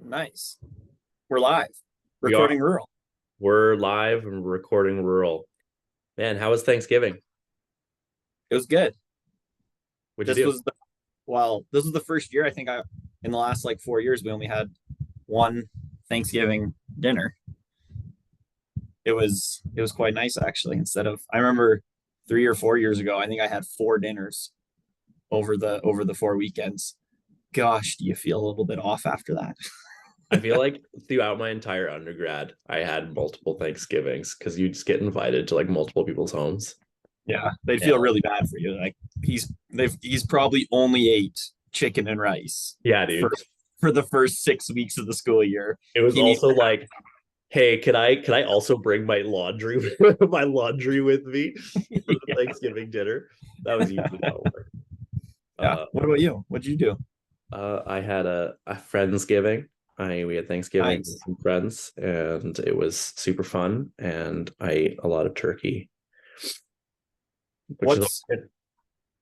Nice. We're live. We are. Recording rural. We're live and recording rural. Man, how was Thanksgiving? It was good. What'd This you do? was the this was the first year I think I in the last like 4 years we only had one Thanksgiving dinner. It was quite nice actually. Instead of I remember 3 or 4 years ago, I think I had four dinners over the 4 weekends. Gosh, do you feel a little bit off after that? I feel like throughout my entire undergrad, I had multiple Thanksgivings because you just get invited to like multiple people's homes. Yeah, they'd Yeah. feel really bad for you. Like he's probably only ate chicken and rice Yeah, for dude. for the first 6 weeks of the school year. It was He needs also to like, hey, can I also bring my laundry my laundry with me for the have, Thanksgiving dinner? That was usually how it worked. yeah. Uh, What about you? What'd you do? I had a Friendsgiving. We had Thanksgiving with Nice. some friends, and it was super fun. And I ate a lot of turkey, which is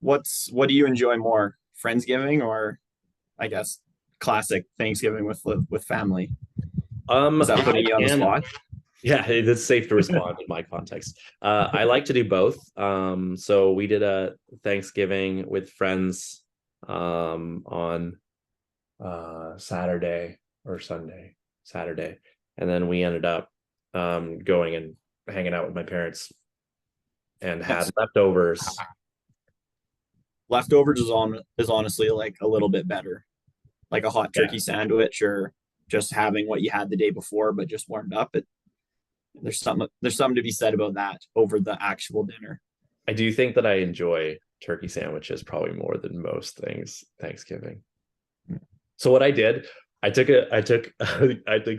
What's what do you enjoy more? Friendsgiving or I guess classic Thanksgiving with family? Is that I putting you on the can. spot? Yeah, it's safe to respond in my context. I like to do both. So we did a Thanksgiving with friends on Saturday or Sunday, Saturday, and then we ended up going and hanging out with my parents and had Nice. leftovers. Leftovers is honestly like a little bit better. Like a hot Yeah, turkey sandwich or just having what you had the day before but just warmed up. There's something to be said about that over the actual dinner. I do think that I enjoy turkey sandwiches probably more than most things Thanksgiving. So what I did, I took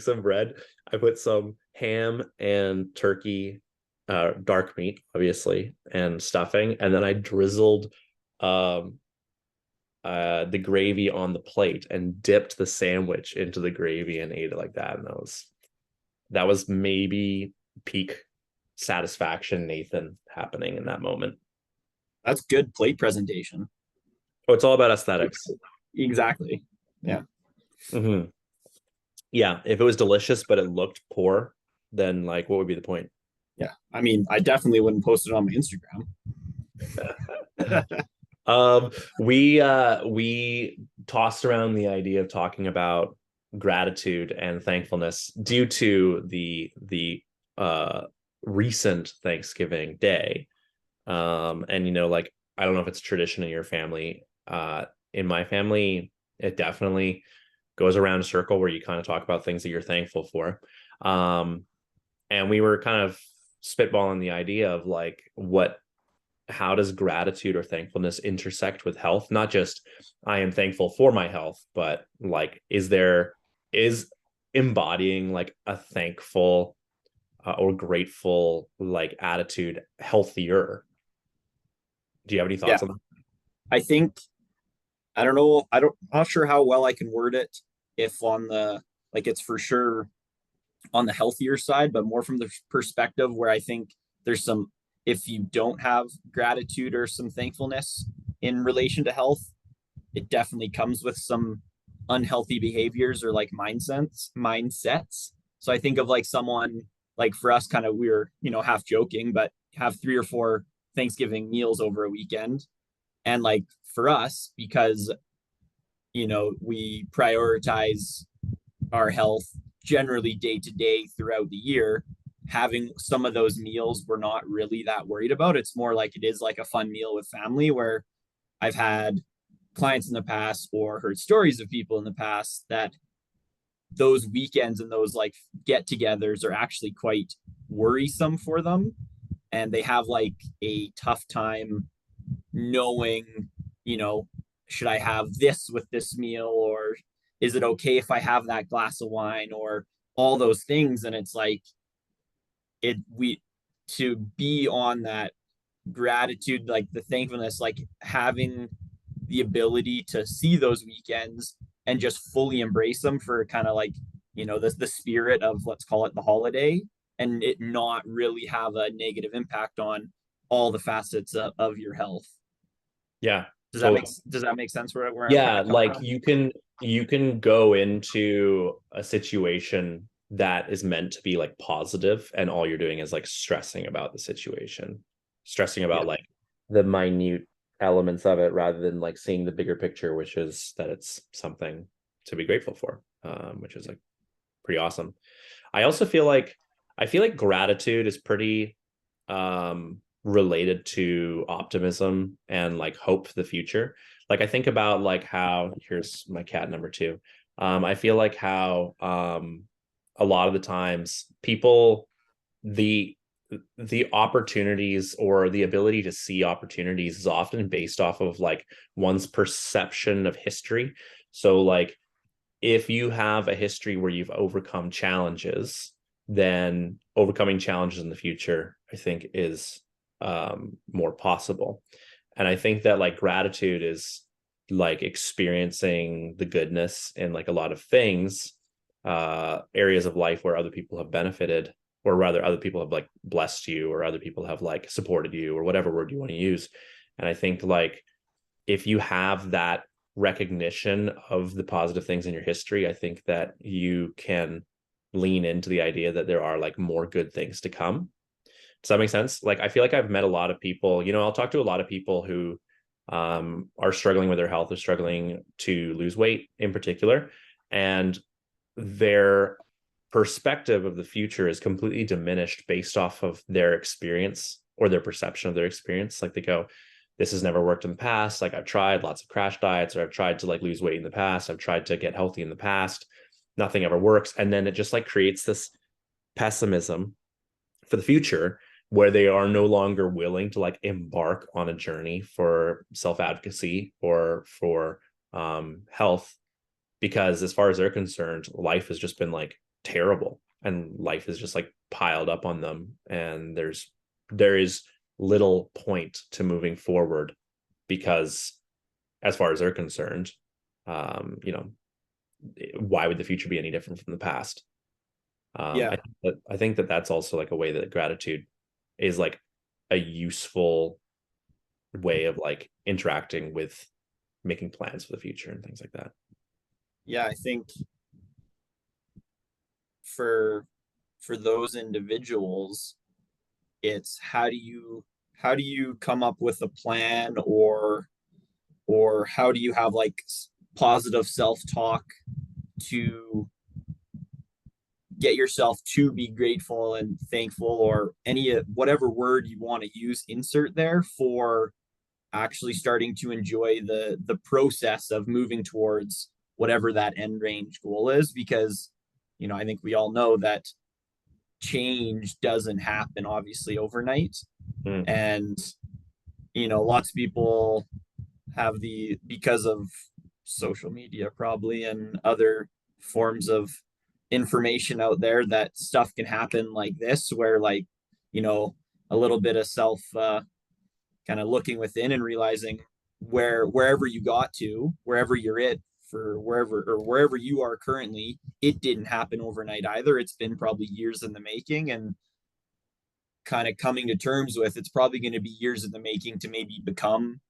some bread, I put some ham and turkey, dark meat, obviously, and stuffing, and then I drizzled um the gravy on the plate and dipped the sandwich into the gravy and ate it like that. And that was maybe peak satisfaction Nathan happening in that moment. That's good plate presentation. Oh, it's all about aesthetics. Exactly. Yeah. Hmm. Yeah, if it was delicious but it looked poor, then like what would be the point? Yeah. I mean, I definitely wouldn't post it on my Instagram. Um, we tossed around the idea of talking about gratitude and thankfulness due to the recent Thanksgiving day. And like I don't know if it's tradition in your family. In my family, it definitely goes around a circle where you kind of talk about things that you're thankful for. Um, and we were kind of spitballing the idea of like how does gratitude or thankfulness intersect with health? Not just I am thankful for my health, but like is embodying like a thankful or grateful like attitude healthier? Do you have any Yeah. thoughts on that? I think I don't know. I'm not sure how well I can word it if on the like it's for sure on the healthier side, but more from the perspective where I think there's some if you don't have gratitude or some thankfulness in relation to health, it definitely comes with some unhealthy behaviors or like mindsets. So I think of like someone like for us, kind of we're half joking, but have 3 or 4 Thanksgiving meals over a weekend, and like for us because we prioritize our health generally day to day throughout the year. Having some of those meals we're not really that worried about. It's more like it is like a fun meal with family where I've had clients in the past or heard stories of people in the past that those weekends and those like get-togethers are actually quite worrisome for them, and they have like a tough time knowing, you know, should I have this with this meal, or is it okay if I have that glass of wine, or all those things. And it's like it we to be on that gratitude, like the thankfulness, like having the ability to see those weekends and just fully embrace them for kind of like the spirit of, let's call it, the holiday, and it not really have a negative impact on all the facets of your health. Yeah, Does that make totally. does that make sense where I'm Yeah, kind of coming like from? you can you can go into a situation that is meant to be like positive, and all you're doing is like stressing about the situation, stressing Yeah. about like the minute elements of it rather than like seeing the bigger picture, which is that it's something to be grateful for, which is like pretty awesome. I also feel like gratitude is pretty related to optimism and like hope for the future. Like I think about like how, here's my cat number two. I feel like how a lot of the times people, the opportunities or the ability to see opportunities is often based off of like one's perception of history. So like if you have a history where you've overcome challenges, then overcoming challenges in the future, I think, is more possible. And I think that like gratitude is like experiencing the goodness in like a lot of things, areas of life where other people have benefited, or rather other people have like blessed you, or other people have like supported you, or whatever word you want to use. And I think like if you have that recognition of the positive things in your history, I think that you can lean into the idea that there are like more good things to come. Does that make sense? Like, I feel like I've met a lot of people, I'll talk to a lot of people who are struggling with their health, or struggling to lose weight in particular. And their perspective of the future is completely diminished based off of their experience or their perception of their experience. Like they go, this has never worked in the past. Like I've tried lots of crash diets, or I've tried to like lose weight in the past. I've tried to get healthy in the past. Nothing ever works. And then it just like creates this pessimism for the future, where they are no longer willing to like embark on a journey for self-advocacy or for health, because as far as they're concerned, life has just been like terrible, and life is just like piled up on them, and there is little point to moving forward, because as far as they're concerned, you know, why would the future be any different from the past? Yeah. I think that that's also like a way that gratitude is like a useful way of like interacting with making plans for the future and things like that. Yeah, I think for those individuals, it's how do you come up with a plan, or how do you have like positive self-talk to get yourself to be grateful and thankful, or any whatever word you want to use, insert there, for actually starting to enjoy the process of moving towards whatever that end range goal is. Because I think we all know that change doesn't happen obviously overnight. Mm. And lots of people have because of social media probably and other forms of information out there, that stuff can happen like this, where like you know a little bit of self kind of looking within and realizing wherever you got to, wherever you're at, for wherever you are currently, it didn't happen overnight either. It's been probably years in the making, and kind of coming to terms with it's probably going to be years in the making to maybe become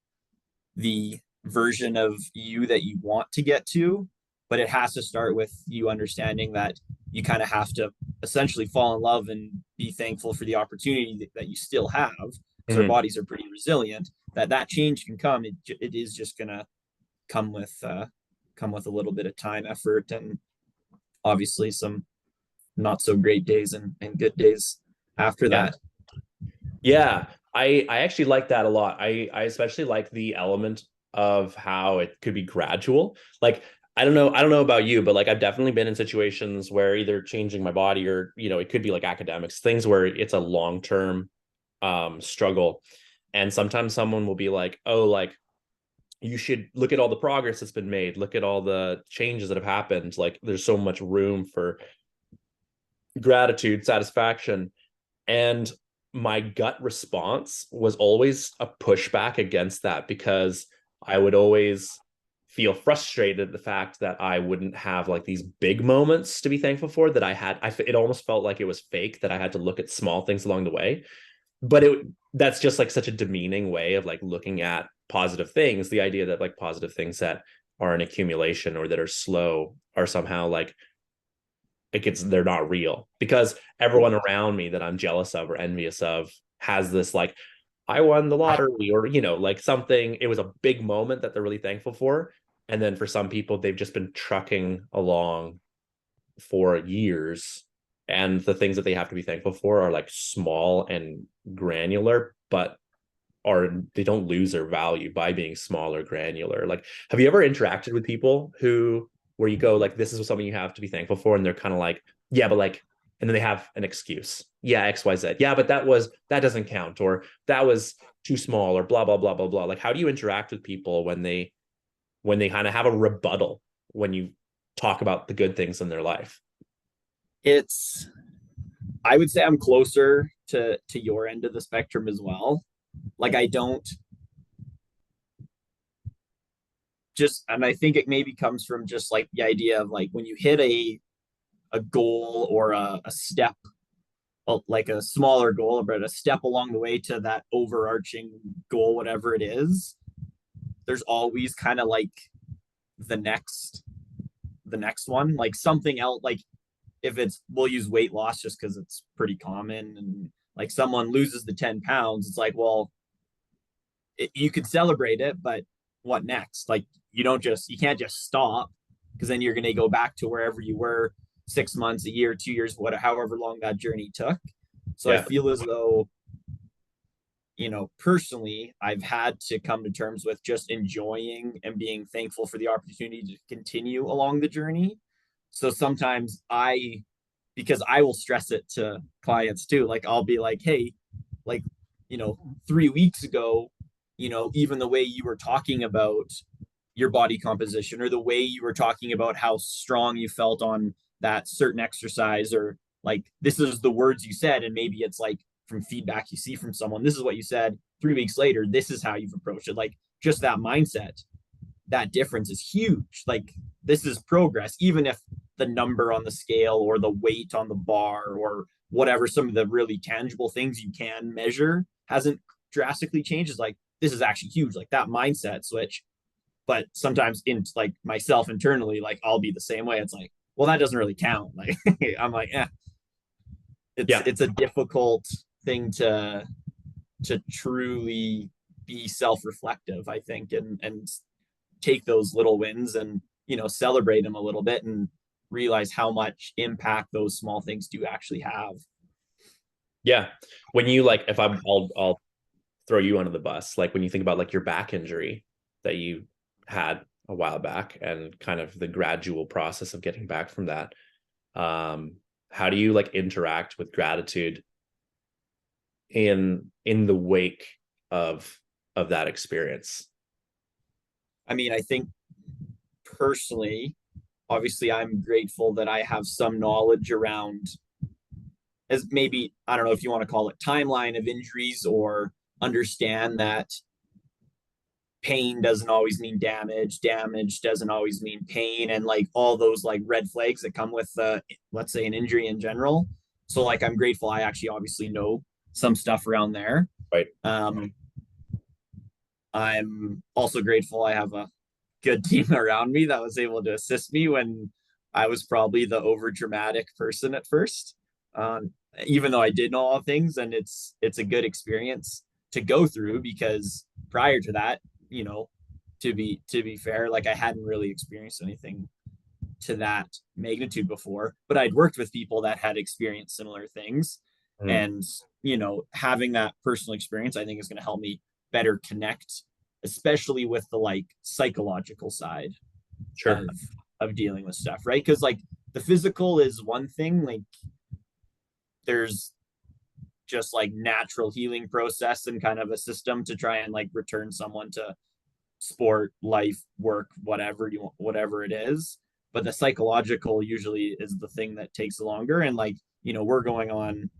the version of you that you want to get to. But it has to start with you understanding that you kind of have to essentially fall in love and be thankful for the opportunity that you still have, because our Mm-hmm. bodies are pretty resilient. That change can come. It is just gonna come with a little bit of time, effort, and obviously some not so great days and good days after Yeah. that. Yeah. I actually like that a lot. I especially like the element of how it could be gradual. Like I don't know about you, but like I've definitely been in situations where either changing my body, or it could be like academics, things where it's a long-term struggle. And sometimes someone will be like, "Oh, like you should look at all the progress that's been made. Look at all the changes that have happened. Like there's so much room for gratitude, satisfaction." And my gut response was always a pushback against that, because I would always feel frustrated at the fact that I wouldn't have like these big moments to be thankful for, that it almost felt like it was fake, that I had to look at small things along the way. But that's just like such a demeaning way of like looking at positive things, the idea that like positive things that are an accumulation or that are slow are somehow like they're not real, because everyone around me that I'm jealous of or envious of has this like, I won the lottery, or like something, it was a big moment that they're really thankful for. And then for some people, they've just been trucking along for years, and the things that they have to be thankful for are like small and granular, but they don't lose their value by being small or granular. Like, have you ever interacted with people where you go like, this is something you have to be thankful for, and they're kind of like, yeah, but like, and then they have an excuse, yeah, XYZ, yeah, but that doesn't count, or that was too small, or blah blah blah blah blah. Like, how do you interact with people when they kind of have a rebuttal when you talk about the good things in their life? It's I would say I'm closer to your end of the spectrum as well. Like I don't just, and I think it maybe comes from just like the idea of like when you hit a goal or a step, well, like a smaller goal, but a step along the way to that overarching goal, whatever it is, there's always kind of like the next the next one, like something else. Like if it's, we'll use weight loss just because it's pretty common, and like someone loses the 10 pounds, it's like, well, you could celebrate it, but what next? Like you can't just stop, because then you're going to go back to wherever you were 6 months, a year, 2 years, whatever, however long that journey took. So I Yeah. feel as though, personally, I've had to come to terms with just enjoying and being thankful for the opportunity to continue along the journey. So sometimes because I will stress it to clients too, like I'll be like, hey, like, 3 weeks ago, even the way you were talking about your body composition, or the way you were talking about how strong you felt on that certain exercise, or like this is the words you said, and maybe it's like from feedback you see from someone, this is what you said 3 weeks later, this is how you've approached it. Like just that mindset, that difference is huge. Like this is progress, even if the number on the scale or the weight on the bar or whatever, some of the really tangible things you can measure hasn't drastically changed. Is like, this is actually huge, like that mindset switch. But sometimes in like myself internally, like I'll be the same way. It's like, well, that doesn't really count. Like I'm like, it's Yeah. it's a difficult thing to truly be self-reflective, I think, and take those little wins and celebrate them a little bit, and realize how much impact those small things do actually have. Yeah. When you like, if I'll throw you under the bus, like when you think about like your back injury that you had a while back, and kind of the gradual process of getting back from that, how do you like interact with gratitude in the wake of that experience? I mean, I think personally, obviously, I'm grateful that I have some knowledge around, as maybe, I don't know if you want to call it timeline of injuries, or understand that pain doesn't always mean damage doesn't always mean pain, and like all those like red flags that come with let's say an injury in general. So like I'm grateful I actually obviously know some stuff around there. Right. I'm also grateful I have a good team around me that was able to assist me when I was probably the over dramatic person at first. Um, Even though I did know all things, and it's a good experience to go through, because prior to that, to be fair, like I hadn't really experienced anything to that magnitude before, but I'd worked with people that had experienced similar things. Mm. And, having that personal experience, I think is going to help me better connect, especially with the like psychological side Sure. of dealing with stuff, right? Because like the physical is one thing, like there's just like natural healing process and kind of a system to try and like return someone to sport, life, work, whatever it is. But the psychological usually is the thing that takes longer. And like, we're going on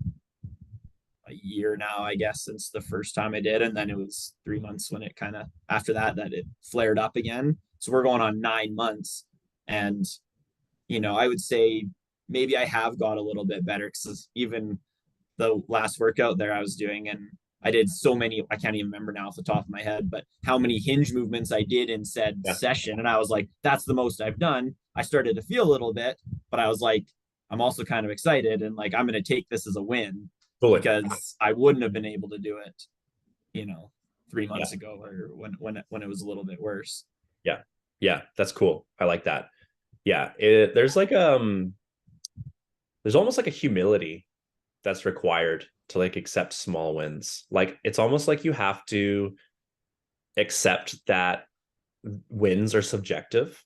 a year now, I guess, since the first time I did. And then it was 3 months when it kind of, after that it flared up again. So we're going on 9 months. And, I would say maybe I have got a little bit better, because even the last workout there I was doing, and I did so many, I can't even remember now off the top of my head, but how many hinge movements I did in said Yeah, session. And I was like, that's the most I've done. I started to feel a little bit, but I was like, I'm also kind of excited and like, I'm going to take this as a win fully. because I wouldn't have been able to do it, you know, 3 months Yeah, ago or when it was a little bit worse. yeah, yeah. That's cool. I like that. Yeah, there's almost like a humility that's required to like accept small wins. Like it's almost like you have to accept that wins are subjective,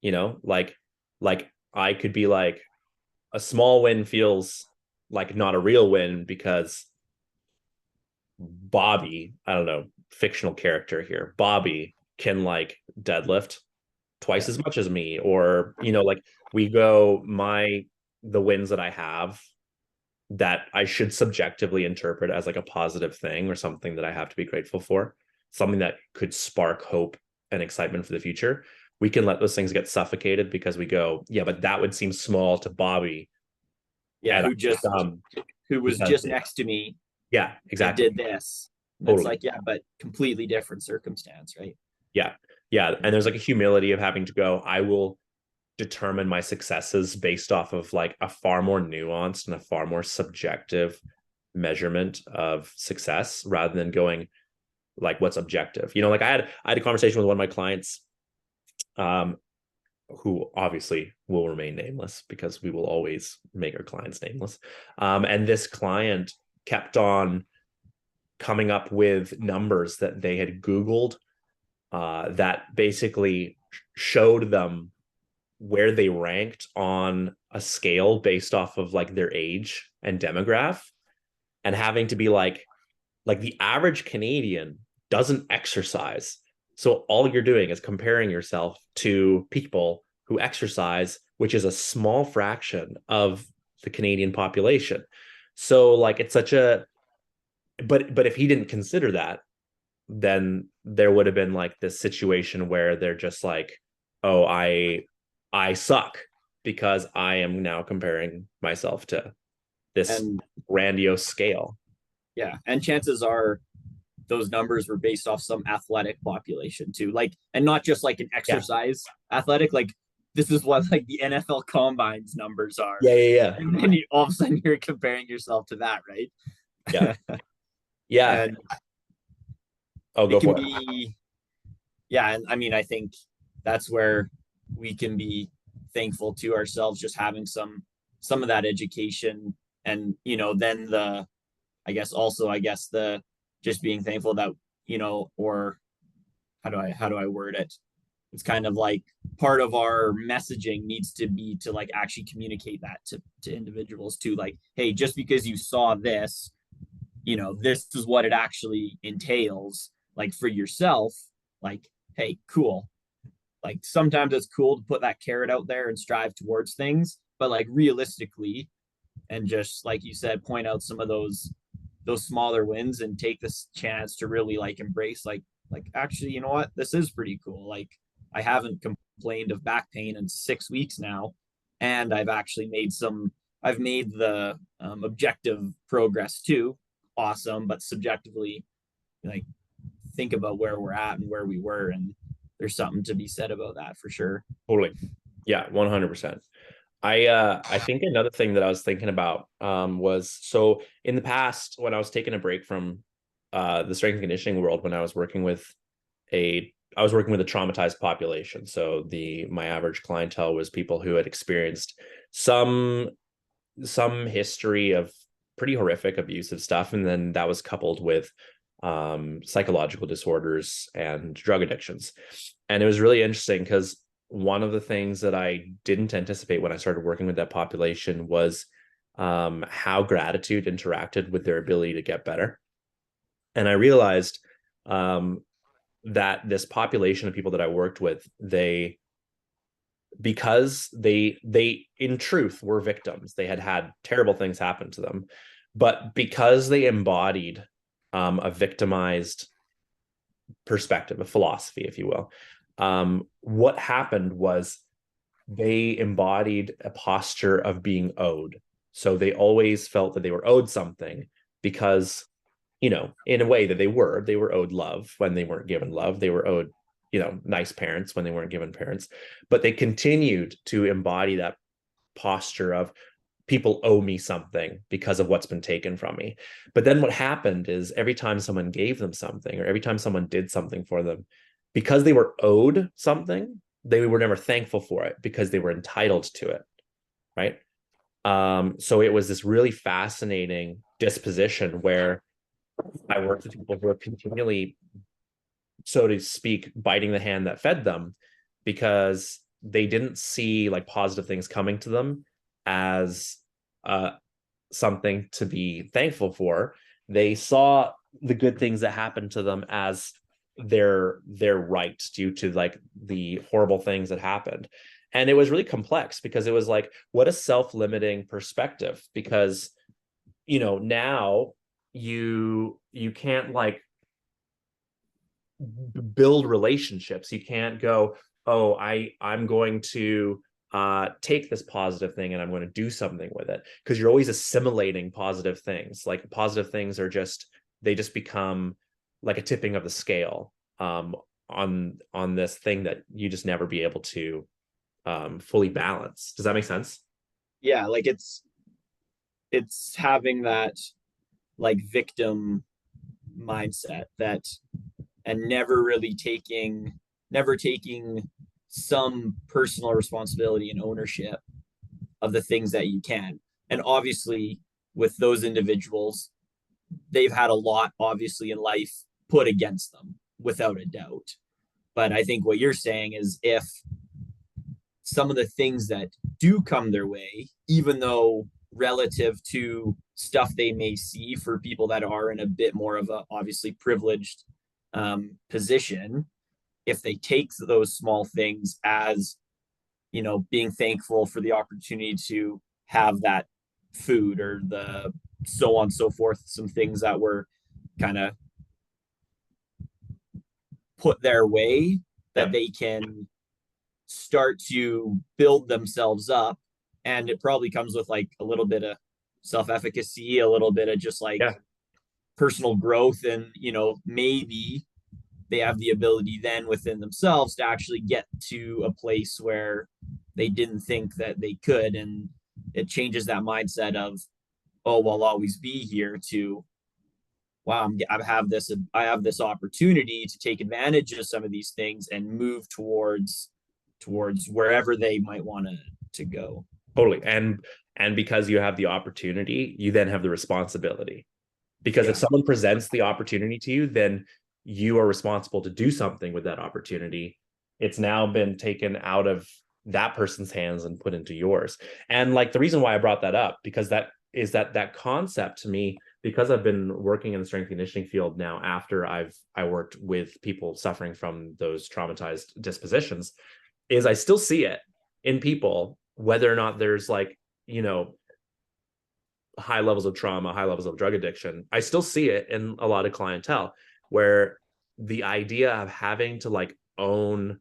you know, like I could be like a small win feels like not a real win because Bobby, I don't know, fictional character here, Bobby can like deadlift twice Yeah. as much as me, or you know, like we go my the wins that I have that I should subjectively interpret as like a positive thing or something that I have to be grateful for, something that could spark hope and excitement for the future. We can let those things get suffocated because we go, yeah, but that would seem small to Bobby, Yeah. and Who I'm just, dumb who was because just next to me yeah, and exactly, did this. And it's totally, like, yeah, but completely different circumstance, right? yeah, yeah. And there's like a humility of having to go, I will determine my successes based off of like a far more nuanced and a far more subjective measurement of success rather than going like what's objective. You know, like I had a conversation with one of my clients, um, who obviously will remain nameless because we will always make our clients nameless. And this client kept on coming up with numbers that they had Googled, that basically showed them where they ranked on a scale based off of like their age and demograph, and having to be like the average Canadian doesn't exercise. So all you're doing is comparing yourself to people who exercise, which is a small fraction of the Canadian population. So like it's such a but if he didn't consider that, then there would have been like this situation where they're just like, oh, I suck because I am now comparing myself to this And grandiose scale. yeah, and chances are those numbers were based off some athletic population too. Like, and not just like an Yeah. exercise athletic, like this is what like the NFL combines numbers are. Yeah, yeah, yeah. And then all of a sudden you're comparing yourself to that, Yeah. right? Yeah. And Oh, it go can for it. be, yeah, and I mean, I think that's where we can be thankful to ourselves just having some of that education and then the I guess the just being thankful that or how do I word it? It's kind of like part of our messaging needs to be to like actually communicate that to individuals too. Like, hey, just because you saw this, this is what it actually entails. Like for yourself, like, hey, cool. Like sometimes it's cool to put that carrot out there and strive towards things, but like realistically, and just like you said, point out some of those smaller wins and take this chance to really like embrace like actually, you know what, this is pretty cool. Like I haven't complained of back pain in 6 weeks now, and I've made the objective progress too. Awesome, but subjectively, like think about where we're at and where we were, and there's something to be said about that for sure. Totally. Yeah, 100%. I think another thing that I was thinking about, was so in the past when I was taking a break from the strength and conditioning world, when I was working with a traumatized population. So the my average clientele was people who had experienced some some history of pretty horrific abusive stuff, and then that was coupled with psychological disorders and drug addictions. And it was really interesting because one of the things that I didn't anticipate when I started working with that population was how gratitude interacted with their ability to get better. And I realized, um, that this population of people that I worked with, they because they in truth were victims. They had had terrible things happen to them, but because they embodied a victimized perspective, a philosophy, if you will, what happened was they embodied a posture of being owed. So they always felt that they were owed something because in a way that they were owed love when they weren't given love. They were owed, nice parents when they weren't given parents, but they continued to embody that posture of people owe me something because of what's been taken from me. But then what happened is every time someone gave them something or every time someone did something for them, because they were owed something, they were never thankful for it because they were entitled to it. Right. So it was this really fascinating disposition where I worked with people who are continually, so to speak, biting the hand that fed them because they didn't see like positive things coming to them as something to be thankful for. They saw the good things that happened to them as their right due to like the horrible things that happened. And it was really complex because it was like, what a self-limiting perspective, because now you can't like build relationships. You can't go, oh, I'm going to take this positive thing and I'm going to do something with it, because you're always assimilating positive things. Like positive things are they just become like a tipping of the scale on this thing that you just never be able to fully balance. Does that make sense? Yeah, like it's having that like victim mindset, that and never taking some personal responsibility and ownership of the things that you can. And obviously with those individuals, they've had a lot obviously in life put against them without a doubt. But I think what you're saying is, if some of the things that do come their way, even though relative to stuff they may see for people that are in a bit more of a obviously privileged position, if they take those small things as, being thankful for the opportunity to have that food or the so on and so forth, some things that were kind of put their way, that Yeah. they can start to build themselves up. And it probably comes with like a little bit of self-efficacy, a little bit of just like Yeah. personal growth, and maybe they have the ability then within themselves to actually get to a place where they didn't think that they could. And it changes that mindset of, oh, well, I'll always be here, to, wow, I have this opportunity to take advantage of some of these things and move towards wherever they might want to go. Totally. And because you have the opportunity, you then have the responsibility. Because if Yeah. someone presents the opportunity to you, then you are responsible to do something with that opportunity. It's now been taken out of that person's hands and put into yours. And like the reason why I brought that up, because that concept to me, because I've been working in the strength conditioning field now after I worked with people suffering from those traumatized dispositions, is I still see it in people, whether or not there's like, high levels of trauma, high levels of drug addiction. I still see it in a lot of clientele where the idea of having to like own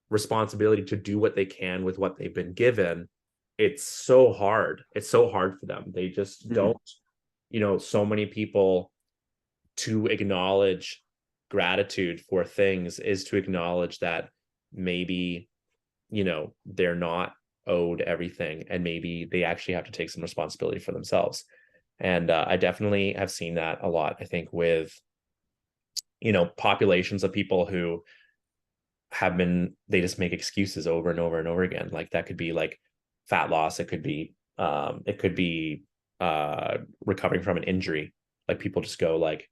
responsibility to do what they can with what they've been given, it's so hard. It's so hard for them. They just Mm-hmm. don't, so many people, to acknowledge gratitude for things is to acknowledge that maybe, they're not owed everything and maybe they actually have to take some responsibility for themselves. And I definitely have seen that a lot, I think, with populations of people who they just make excuses over and over and over again. Like that could be like fat loss, it could be recovering from an injury. Like people just go like,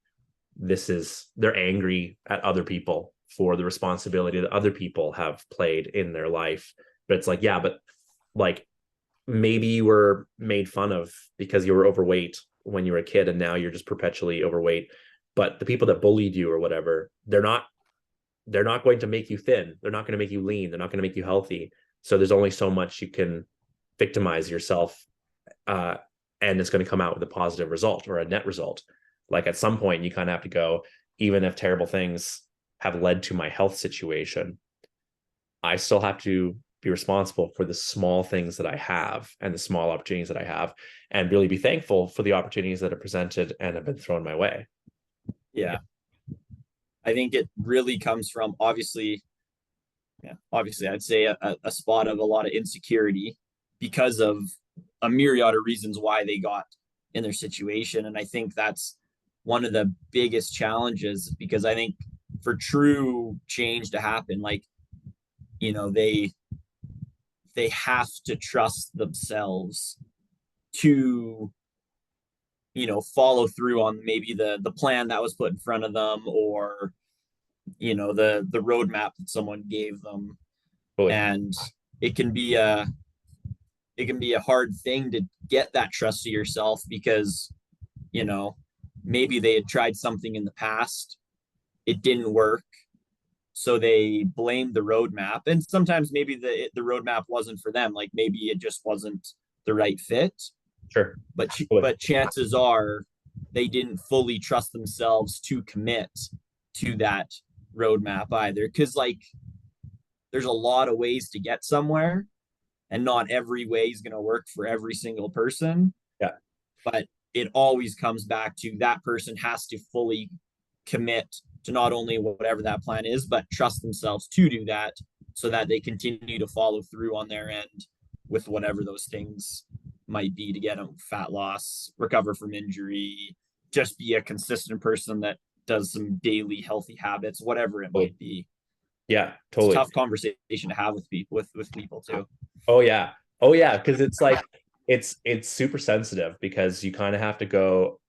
they're angry at other people for the responsibility that other people have played in their life. But it's like, yeah, but like maybe you were made fun of because you were overweight when you were a kid and now you're just perpetually overweight. But the people that bullied you or whatever, they're not going to make you thin. They're not going to make you lean. They're not going to make you healthy. So there's only so much you can victimize yourself. And it's going to come out with a positive result or a net result. Like at some point you kind of have to go, even if terrible things have led to my health situation, I still have to be responsible for the small things that I have and the small opportunities that I have, and really be thankful for the opportunities that are presented and have been thrown my way. Yeah. I think it really comes from obviously, yeah, obviously I'd say a spot of a lot of insecurity because of a myriad of reasons why they got in their situation. And I think that's one of the biggest challenges because I think for true change to happen, like, you know, they have to trust themselves to, you know, follow through on maybe the plan that was put in front of them, or, you know, the roadmap that someone gave them. Totally. And it can be a hard thing to get that trust to yourself because, you know, maybe they had tried something in the past, it didn't work, so they blamed the roadmap. And sometimes maybe the roadmap wasn't for them, like maybe it just wasn't the right fit. Sure. but Totally. but chances are they didn't fully trust themselves to commit to that roadmap either, because like there's a lot of ways to get somewhere, and not every way is going to work for every single person. Yeah. But it always comes back to that person has to fully commit to not only whatever that plan is, but trust themselves to do that, so that they continue to follow through on their end with whatever those things might be to get them fat loss, recover from injury, just be a consistent person that does some daily healthy habits, whatever it Totally. might be. Yeah, It's a totally. tough conversation to have with people with people too. Oh yeah. Oh yeah, because it's like it's super sensitive because you kind of have to go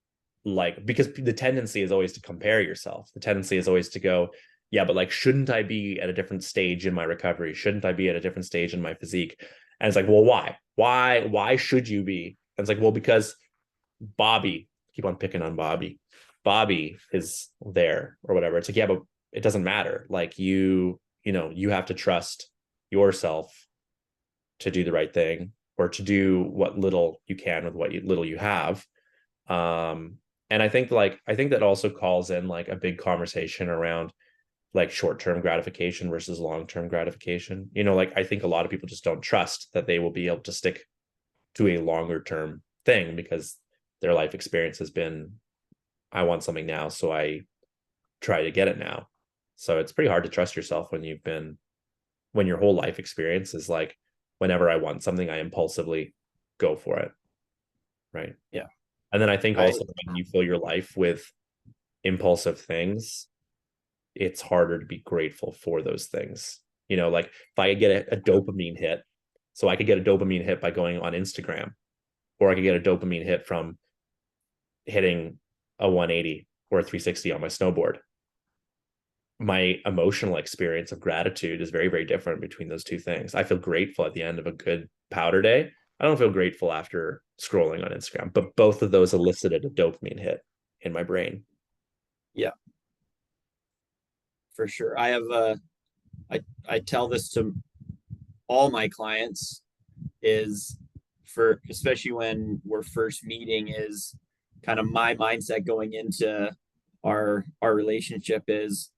like because the tendency is always to compare yourself. The tendency is always to go, yeah, but like shouldn't I be at a different stage in my recovery? Shouldn't I be at a different stage in my physique? And it's like, well, why? Why should you be? And it's like, well, because Bobby, keep on picking on Bobby. Bobby is there or whatever. It's like, yeah, but it doesn't matter. Like you know, you have to trust yourself to do the right thing or to do what little you can with little you have. um and I think that also calls in like a big conversation around like short-term gratification versus long-term gratification. You know, like I think a lot of people just don't trust that they will be able to stick to a longer term thing because their life experience has been, I want something now, so I try to get it now. So it's pretty hard to trust yourself when your whole life experience is like, whenever I want something, I impulsively go for it. Right. Yeah. And then I think I also when you fill your life with impulsive things, it's harder to be grateful for those things. You know, like if I could get a dopamine hit, so I could get a dopamine hit by going on Instagram, or I could get a dopamine hit from hitting a 180 or a 360 on my snowboard. My emotional experience of gratitude is very, very different between those two things. I feel grateful at the end of a good powder day. I don't feel grateful after scrolling on Instagram, but both of those elicited a dopamine hit in my brain. Yeah, for sure. I tell this to all my clients is for especially when we're first meeting is kind of my mindset going into our relationship is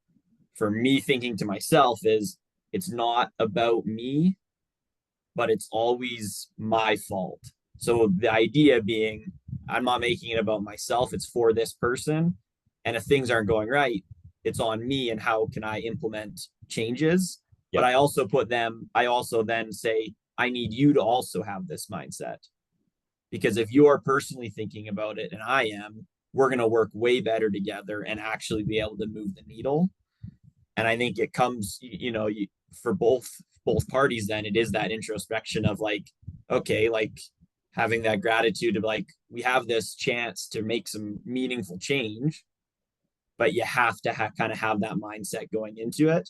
for me thinking to myself is it's not about me, but it's always my fault. So the idea being I'm not making it about myself, it's for this person. And if things aren't going right, it's on me and how can I implement changes. But Yeah. I also then say, I need you to also have this mindset. Because if you're personally thinking about it and I am, we're going to work way better together and actually be able to move the needle. And I think it comes, you know, for both parties. Then it is that introspection of like, okay, like having that gratitude of like we have this chance to make some meaningful change, but you have to kind of have that mindset going into it,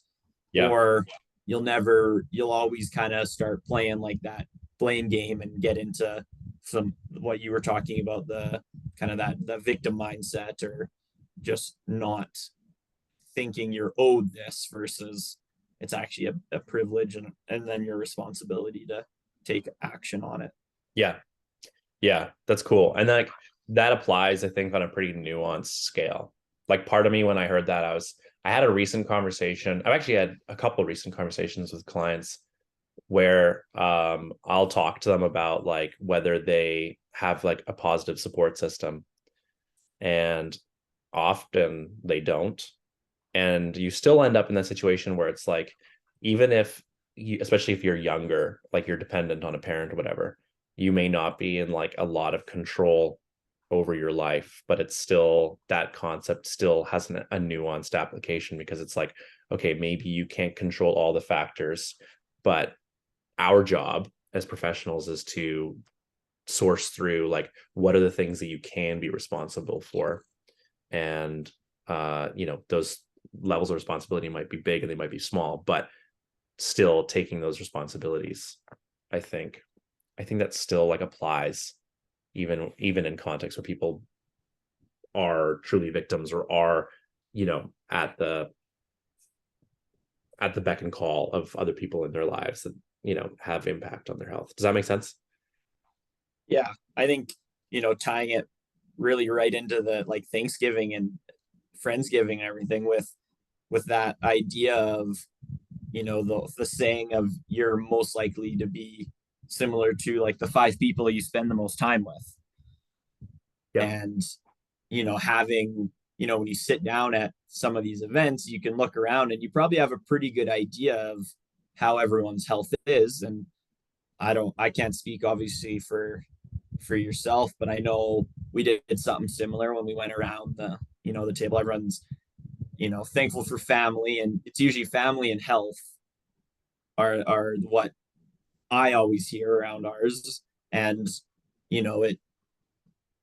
Yeah. or you'll always kind of start playing like that blame game and get into some what you were talking about, the kind of that the victim mindset, or just not thinking you're owed this versus it's actually a privilege, and then your responsibility to take action on it. Yeah. Yeah. That's cool. And like that applies, I think, on a pretty nuanced scale. Like part of me, when I heard that, I had a recent conversation. I've actually had a couple of recent conversations with clients where I'll talk to them about like whether they have like a positive support system. And often they don't. And you still end up in that situation where it's like, even if you, especially if you're younger, like you're dependent on a parent or whatever, you may not be in like a lot of control over your life, but it's still, that concept still has a nuanced application, because it's like, okay, maybe you can't control all the factors, but our job as professionals is to source through like, what are the things that you can be responsible for. And those levels of responsibility might be big and they might be small, but still taking those responsibilities, i think that still like applies, even in context where people are truly victims, or are, at the beck and call of other people in their lives that, have impact on their health. Does that make sense? Yeah, I think, tying it really right into the like Thanksgiving and Friendsgiving and everything with that idea of, the saying of you're most likely to be similar to like the five people you spend the most time with. Yep. And, having, when you sit down at some of these events, you can look around and you probably have a pretty good idea of how everyone's health is. And I can't speak obviously for yourself, but I know we did something similar when we went around the table. Everyone's, thankful for family, and it's usually family and health are what I always hear around ours. And, it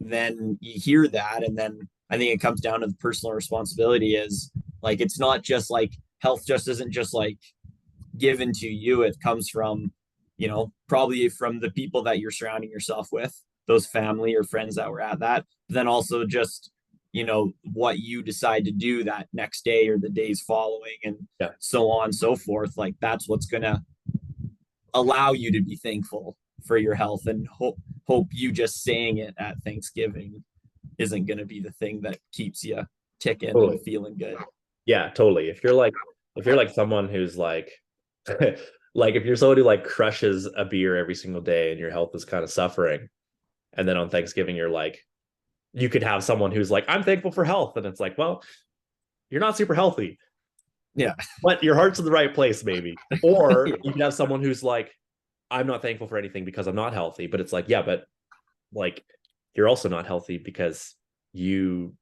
then you hear that, and then I think it comes down to the personal responsibility is like, it's not just like health just isn't just like given to you. It comes from, probably from the people that you're surrounding yourself with, those family or friends that were at that. But then also just, what you decide to do that next day or the days following, and Yeah. so on and so forth. Like, that's what's going to allow you to be thankful for your health, and hope you just saying it at Thanksgiving isn't going to be the thing that keeps you ticking Totally. and feeling good. Yeah, totally. If you're like someone who's like like if you're someone who like crushes a beer every single day and your health is kind of suffering, and then on Thanksgiving you're like, you could have someone who's like, I'm thankful for health, and it's like, well, you're not super healthy, Yeah. but your heart's in the right place maybe. Or Yeah. you can have someone who's like, I'm not thankful for anything because I'm not healthy, but it's like, yeah, but like, you're also not healthy because you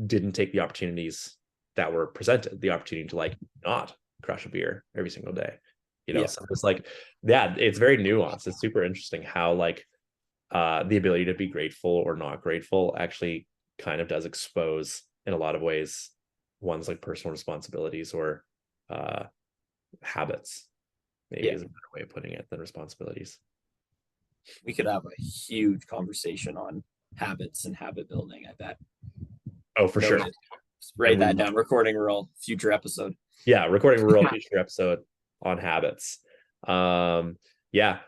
didn't take the opportunities that were presented, the opportunity to like not crush a beer every single day. Yeah. So it's like, yeah, it's very nuanced. It's super interesting how like the ability to be grateful or not grateful actually kind of does expose in a lot of ways one's like personal responsibilities, or uh habits, maybe Yeah. is a better way of putting it than responsibilities. We could have a huge conversation on habits and habit building, I bet. Oh, for sure. Noted. And Write we, that down. Recording rule, future episode. yeah, recording a real future episode on habits. Yeah,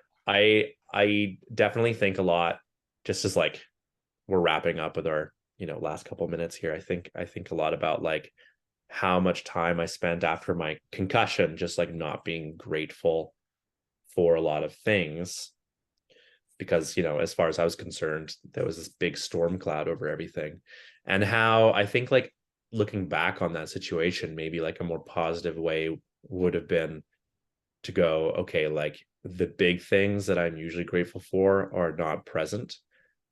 I definitely think a lot, just as like we're wrapping up with our, last couple minutes here. I think a lot about like how much time I spent after my concussion just like not being grateful for a lot of things, because, as far as I was concerned, there was this big storm cloud over everything. And how I think like looking back on that situation, maybe like a more positive way would have been to go, okay, like the big things that I'm usually grateful for are not present,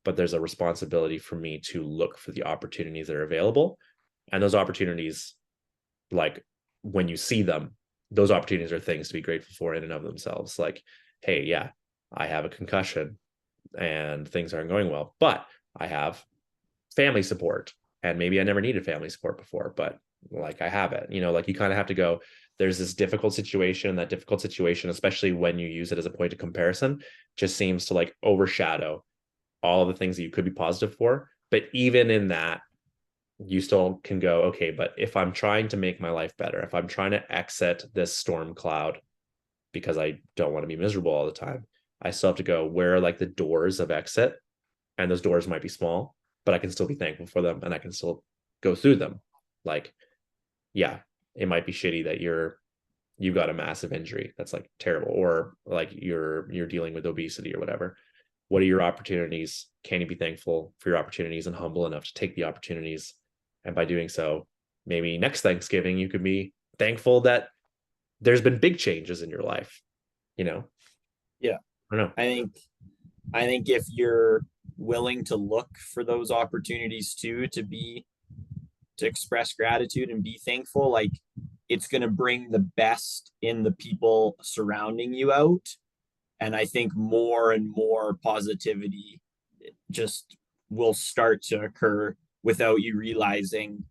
but there's a responsibility for me to look for the opportunities that are available. And those opportunities, like when you see them, those opportunities are things to be grateful for in and of themselves. Like, hey, yeah, I have a concussion and things aren't going well, but I have family support, and maybe I never needed family support before, but like I have it. Like you kind of have to go, there's this difficult situation. That difficult situation, especially when you use it as a point of comparison, just seems to like overshadow all of the things that you could be positive for. But even in that, you still can go, okay, but if I'm trying to make my life better, if I'm trying to exit this storm cloud because I don't want to be miserable all the time, I still have to go, where are like the doors of exit? And those doors might be small, but I can still be thankful for them and I can still go through them. Like, yeah, it might be shitty that you've got a massive injury that's like terrible, or like you're dealing with obesity or whatever. What are your opportunities? Can you be thankful for your opportunities and humble enough to take the opportunities And by doing so, maybe next Thanksgiving, you could be thankful that there's been big changes in your life, you know? Yeah. I don't know. I think if you're willing to look for those opportunities too, to express gratitude and be thankful, like it's going to bring the best in the people surrounding you out. And I think more and more positivity just will start to occur without you realizing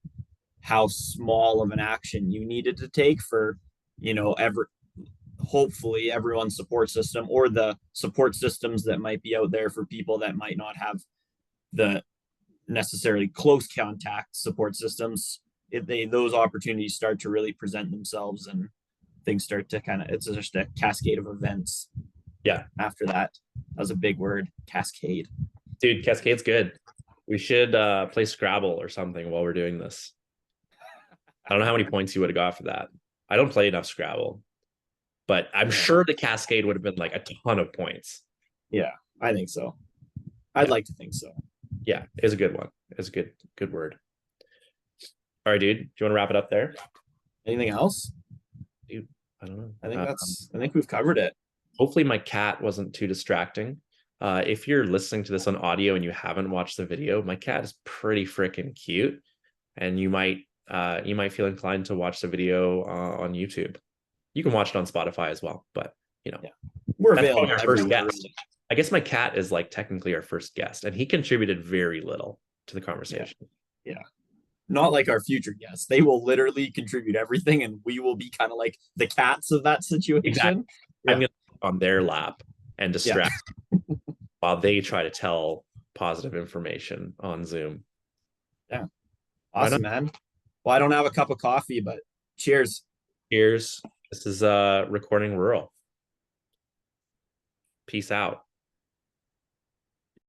how small of an action you needed to take for, ever hopefully everyone's support system, or the support systems that might be out there for people that might not have the necessarily close contact support systems. If those opportunities start to really present themselves, and things start to kind of, it's just a cascade of events Yeah. after that. That was a big word, cascade. Dude, Cascade's good. We should play Scrabble or something while we're doing this. I don't know how many points you would have got for that. I don't play enough Scrabble, but I'm sure the Cascade would have been like a ton of points. Yeah, I think so. I'd Yeah. like to think so. Yeah, it's a good one. It's a good word. All right, dude. Do you want to wrap it up there? Anything else? Dude, I don't know. I think we've covered it. Hopefully my cat wasn't too distracting. If you're listening to this on audio and you haven't watched the video, my cat is pretty freaking cute, and you might feel inclined to watch the video on YouTube. You can watch it on Spotify as well, but Yeah. We're that's available our first everywhere. guest. I guess my cat is like technically our first guest, and he contributed very little to the conversation. Yeah. Not like our future guests. They will literally contribute everything, and we will be kind of like the cats of that situation. Exactly. Yeah. I'm going to on their lap and distract while they try to tell positive information on Zoom. Yeah. Awesome, man. Well, I don't have a cup of coffee, but cheers. Cheers. This is Recording Rural. Peace out.